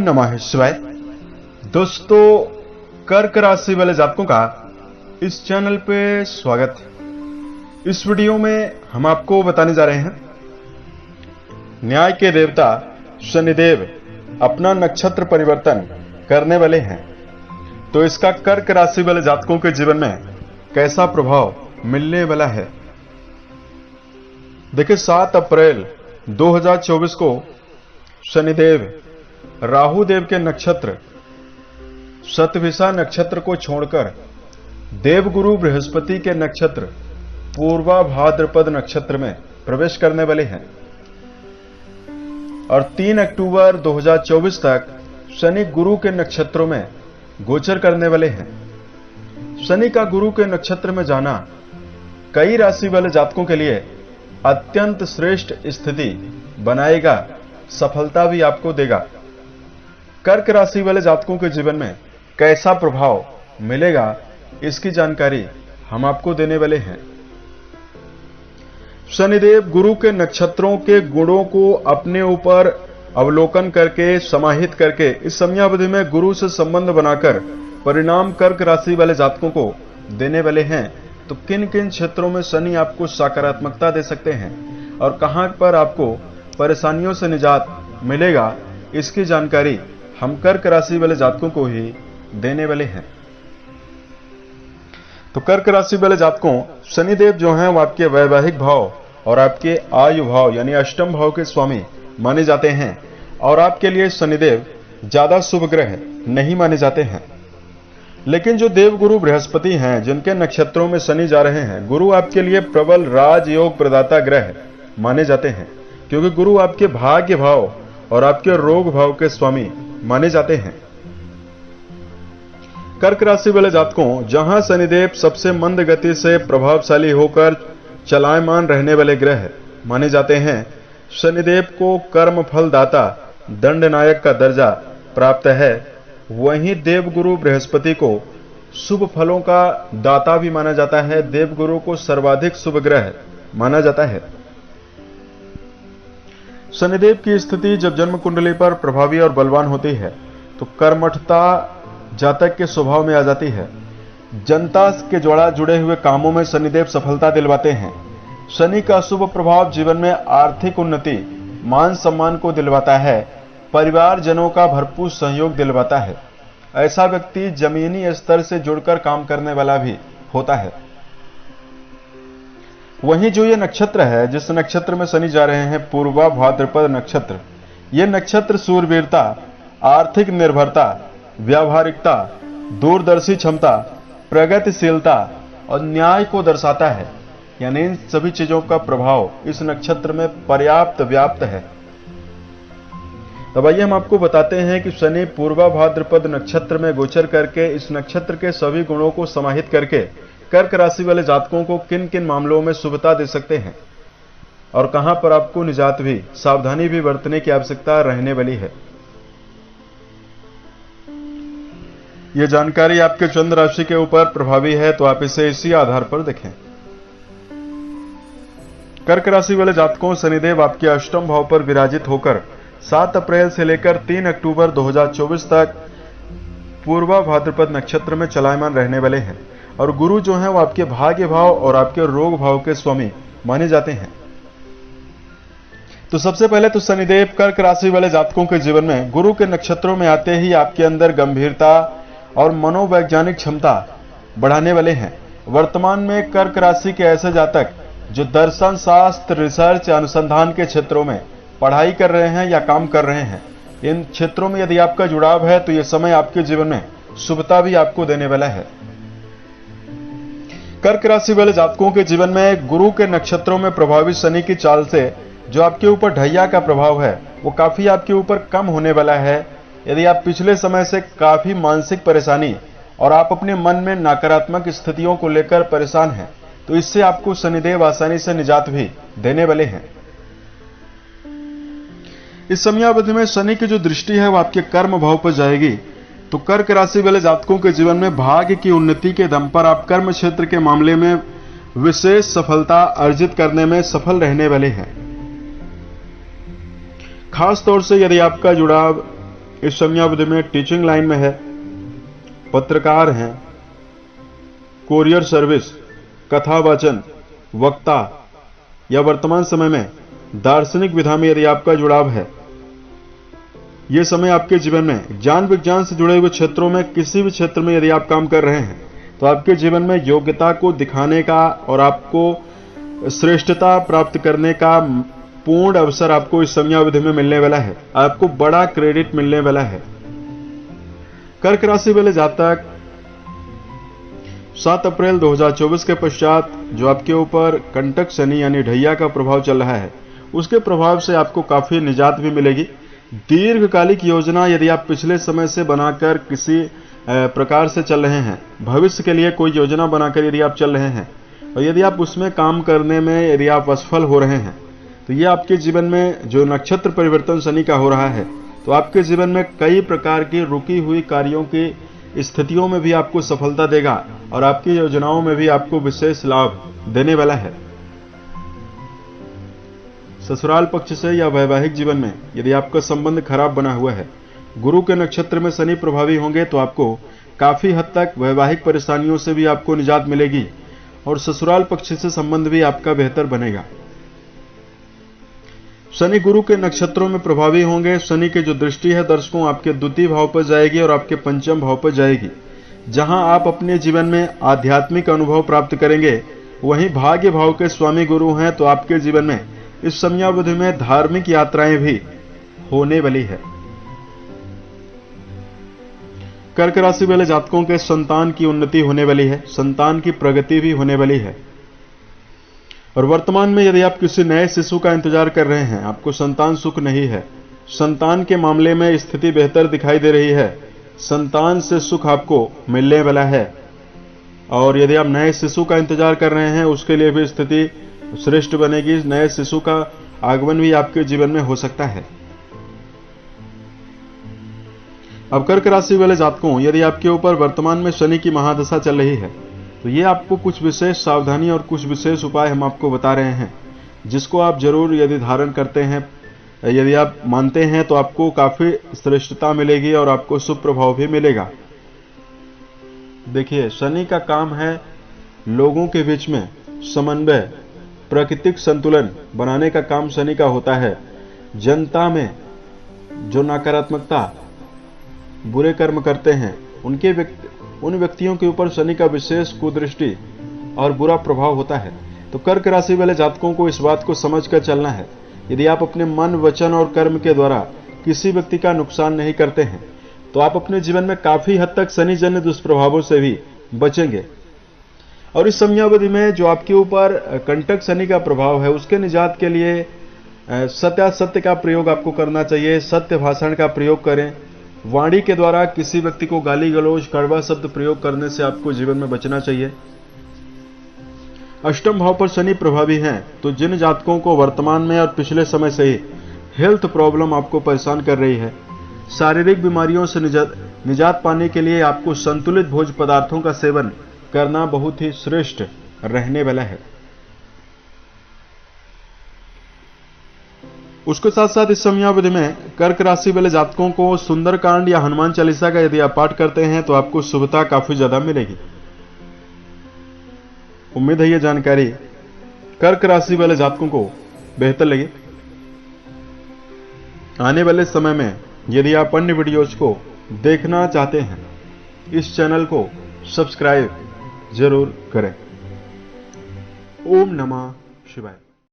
नमः शिवाय। दोस्तों, कर्क राशि वाले जातकों का इस चैनल पे स्वागत है। इस वीडियो में हम आपको बताने जा रहे हैं न्याय के देवता शनिदेव अपना नक्षत्र परिवर्तन करने वाले हैं, तो इसका कर्क राशि वाले जातकों के जीवन में कैसा प्रभाव मिलने वाला है। देखिए, 7 अप्रैल 2024 को शनिदेव राहु देव के नक्षत्र शतभिषा नक्षत्र को छोड़कर देवगुरु बृहस्पति के नक्षत्र पूर्वा भाद्रपद नक्षत्र में प्रवेश करने वाले हैं और 3 अक्टूबर 2024 तक शनि गुरु के नक्षत्रों में गोचर करने वाले हैं। शनि का गुरु के नक्षत्र में जाना कई राशि वाले जातकों के लिए अत्यंत श्रेष्ठ स्थिति बनाएगा, सफलता भी आपको देगा। कर्क राशि वाले जातकों के जीवन में कैसा प्रभाव मिलेगा, इसकी जानकारी हम आपको देने वाले हैं। शनिदेव गुरु के नक्षत्रों के गुणों को अपने ऊपर अवलोकन करके समाहित करके इस समयावधि में गुरु से संबंध बनाकर परिणाम कर्क राशि वाले जातकों को देने वाले हैं। तो किन किन क्षेत्रों में शनि आपको सकारात्मकता दे सकते हैं और कहां पर आपको परेशानियों से निजात मिलेगा, इसकी जानकारी हम कर्क राशि वाले जातकों को ही देने वाले हैं। तो कर्क राशि वाले जातकों, शनिदेव जो हैं वो आपके वैवाहिक भाव और आपके आयु भाव यानी अष्टम भाव के स्वामी माने जाते हैं और आपके लिए शनिदेव ज्यादा शुभ ग्रह नहीं माने जाते हैं। लेकिन जो देवगुरु बृहस्पति हैं, जिनके नक्षत्रों में शनि जा रहे हैं, गुरु आपके लिए प्रबल राजयोग प्रदाता ग्रह माने जाते हैं, क्योंकि गुरु आपके भाग्य भाव और आपके रोग भाव के स्वामी माने जाते हैं। कर्क राशि वाले जातकों, जहां शनिदेव सबसे मंद गति से प्रभावशाली होकर चलायमान रहने वाले ग्रह माने जाते हैं, शनिदेव को कर्म फल दाता दंडनायक का दर्जा प्राप्त है। वहीं देवगुरु बृहस्पति को शुभ फलों का दाता भी माना जाता है। देवगुरु को सर्वाधिक शुभ ग्रह माना जाता है। शनिदेव की स्थिति जब जन्म कुंडली पर प्रभावी और बलवान होती है तो कर्मठता जातक के स्वभाव में आ जाती है। जनता के द्वारा जुड़े हुए कामों में शनिदेव सफलता दिलवाते हैं। शनि का शुभ प्रभाव जीवन में आर्थिक उन्नति, मान सम्मान को दिलवाता है, परिवारजनों का भरपूर सहयोग दिलवाता है। ऐसा व्यक्ति जमीनी स्तर से जुड़कर काम करने वाला भी होता है। वहीं जो ये नक्षत्र है, जिस नक्षत्र में शनि जा रहे हैं, पूर्वा भाद्रपद नक्षत्र, ये नक्षत्र सूरवीरता, आर्थिक निर्भरता, व्यावहारिकता, दूरदर्शी क्षमता, प्रगतिशीलता और न्याय को दर्शाता है। यानी इन सभी चीजों का प्रभाव इस नक्षत्र में पर्याप्त व्याप्त है। अब आइए हम आपको बताते हैं कि शनि पूर्वा भाद्रपद नक्षत्र में गोचर करके इस नक्षत्र के सभी गुणों को समाहित करके कर्क राशि वाले जातकों को किन किन मामलों में शुभता दे सकते हैं और कहां पर आपको निजात भी, सावधानी भी बरतने की आवश्यकता रहने वाली है। यह जानकारी आपके चंद्र राशि के ऊपर प्रभावी है, तो आप इसे इसी आधार पर देखें। कर्क राशि वाले जातकों, शनिदेव आपके अष्टम भाव पर विराजित होकर 7 अप्रैल से लेकर 3 अक्टूबर 2024 तक पूर्वा भाद्रपद नक्षत्र में चलायमान रहने वाले हैं और गुरु जो हैं वो आपके भाग्य भाव और आपके रोग भाव के स्वामी माने जाते हैं। तो सबसे पहले तो शनिदेव कर्क राशि वाले जातकों के जीवन में गुरु के नक्षत्रों में आते ही आपके अंदर गंभीरता और मनोवैज्ञानिक क्षमता बढ़ाने वाले हैं। वर्तमान में कर्क राशि के ऐसे जातक जो दर्शन शास्त्र, रिसर्च, अनुसंधान के क्षेत्रों में पढ़ाई कर रहे हैं या काम कर रहे हैं, इन क्षेत्रों में यदि आपका जुड़ाव है तो यह समय आपके जीवन में शुभता भी आपको देने वाला है। कर्क राशि वाले जातकों के जीवन में गुरु के नक्षत्रों में प्रभावित शनि की चाल से जो आपके ऊपर ढैया का प्रभाव है वो काफी आपके ऊपर कम होने वाला है। यदि आप पिछले समय से काफी मानसिक परेशानी और आप अपने मन में नकारात्मक स्थितियों को लेकर परेशान हैं, तो इससे आपको शनिदेव आसानी से निजात भी देने वाले हैं। इस समयावधि में शनि की जो दृष्टि है वो आपके कर्म भाव पर जाएगी, तो कर्क राशि वाले जातकों के जीवन में भाग्य की उन्नति के दम पर आप कर्म क्षेत्र के मामले में विशेष सफलता अर्जित करने में सफल रहने वाले हैं। खास तौर से यदि आपका जुड़ाव इस समयावधि में टीचिंग लाइन में है, पत्रकार हैं, कोरियर सर्विस, कथावाचन, वक्ता या वर्तमान समय में दार्शनिक विधा में यदि आपका जुड़ाव है, यह समय आपके जीवन में ज्ञान विज्ञान से जुड़े हुए क्षेत्रों में किसी भी क्षेत्र में यदि आप काम कर रहे हैं तो आपके जीवन में योग्यता को दिखाने का और आपको श्रेष्ठता प्राप्त करने का पूर्ण अवसर आपको इस समयावधि में मिलने वाला है। आपको बड़ा क्रेडिट मिलने वाला है। कर्क राशि वाले जातक 7 अप्रैल 2024 के पश्चात जो आपके ऊपर कंटक शनि यानी ढैया का प्रभाव चल रहा है, उसके प्रभाव से आपको काफी निजात भी मिलेगी। दीर्घकालिक योजना यदि आप पिछले समय से बनाकर किसी प्रकार से चल रहे हैं, भविष्य के लिए कोई योजना बनाकर यदि आप चल रहे हैं और यदि आप उसमें काम करने में यदि आप असफल हो रहे हैं, तो ये आपके जीवन में जो नक्षत्र परिवर्तन शनि का हो रहा है, तो आपके जीवन में कई प्रकार की रुकी हुई कार्यों की स्थितियों में भी आपको सफलता देगा और आपकी योजनाओं में भी आपको विशेष लाभ देने वाला है। ससुराल पक्ष से या वैवाहिक जीवन में यदि आपका संबंध खराब बना हुआ है, गुरु के नक्षत्र में शनि प्रभावी होंगे तो आपको काफी हद तक वैवाहिक परेशानियों से भी आपको निजात मिलेगी और ससुराल पक्ष से संबंध भी आपका बेहतर बनेगा। शनि गुरु के नक्षत्रों में प्रभावी होंगे। शनि की जो दृष्टि है दर्शकों आपके द्वितीय भाव पर जाएगी और आपके पंचम भाव पर जाएगी। जहां आप अपने जीवन में आध्यात्मिक अनुभव प्राप्त करेंगे, वहीं भाग्य भाव के स्वामी गुरु हैं, तो आपके जीवन में इस समयावधि में धार्मिक यात्राएं भी होने वाली है। कर्क राशि वाले जातकों के संतान की उन्नति होने वाली है, संतान की प्रगति भी होने वाली है। और वर्तमान में यदि आप किसी नए शिशु का इंतजार कर रहे हैं, आपको संतान सुख नहीं है, संतान के मामले में स्थिति बेहतर दिखाई दे रही है, संतान से सुख आपको मिलने वाला है। और यदि आप नए शिशु का इंतजार कर रहे हैं, उसके लिए भी स्थिति श्रेष्ठ बनेगी। नए शिशु का आगमन भी आपके जीवन में हो सकता है। अब कर्क राशि वाले जातकों, यदि आपके ऊपर वर्तमान में शनि की महादशा चल रही है, तो ये आपको कुछ विशेष सावधानी और कुछ विशेष उपाय हम आपको बता रहे हैं, जिसको आप जरूर यदि धारण करते हैं, यदि आप मानते हैं, तो आपको काफी श्रेष्ठता मिलेगी और आपको शुभ प्रभाव भी मिलेगा। देखिए, शनि का काम है लोगों के बीच में समन्वय, प्राकृतिक संतुलन बनाने का काम शनि का होता है। जनता में जो नकारात्मकता, बुरे कर्म करते हैं, उन व्यक्तियों के ऊपर शनि का विशेष कुदृष्टि और बुरा प्रभाव होता है। तो कर्क राशि वाले जातकों को इस बात को समझकर चलना है। यदि आप अपने मन, वचन और कर्म के द्वारा किसी व्यक्ति का नुकसान नहीं करते हैं, तो आप अपने जीवन में काफी हद तक शनि जन्य दुष्प्रभावों से भी बचेंगे। और इस समयावधि में जो आपके ऊपर कंटक शनि का प्रभाव है, उसके निजात के लिए सत्यासत्य का प्रयोग आपको करना चाहिए। सत्य भाषण का प्रयोग करें। वाणी के द्वारा किसी व्यक्ति को गाली गलौज, कड़वा शब्द प्रयोग करने से आपको जीवन में बचना चाहिए। अष्टम भाव पर शनि प्रभावी हैं, तो जिन जातकों को वर्तमान में और पिछले समय से ही हेल्थ प्रॉब्लम आपको परेशान कर रही है, शारीरिक बीमारियों से निजात पाने के लिए आपको संतुलित भोज्य पदार्थों का सेवन करना बहुत ही श्रेष्ठ रहने वाला है। उसके साथ साथ इस समयावधि में कर्क राशि वाले जातकों को सुंदरकांड या हनुमान चालीसा का यदि आप पाठ करते हैं, तो आपको शुभता काफी ज्यादा मिलेगी। उम्मीद है यह जानकारी कर्क राशि वाले जातकों को बेहतर लगी। आने वाले समय में यदि आप अन्य वीडियोज को देखना चाहते हैं, इस चैनल को सब्सक्राइब जरूर करें। ओम नमः शिवाय।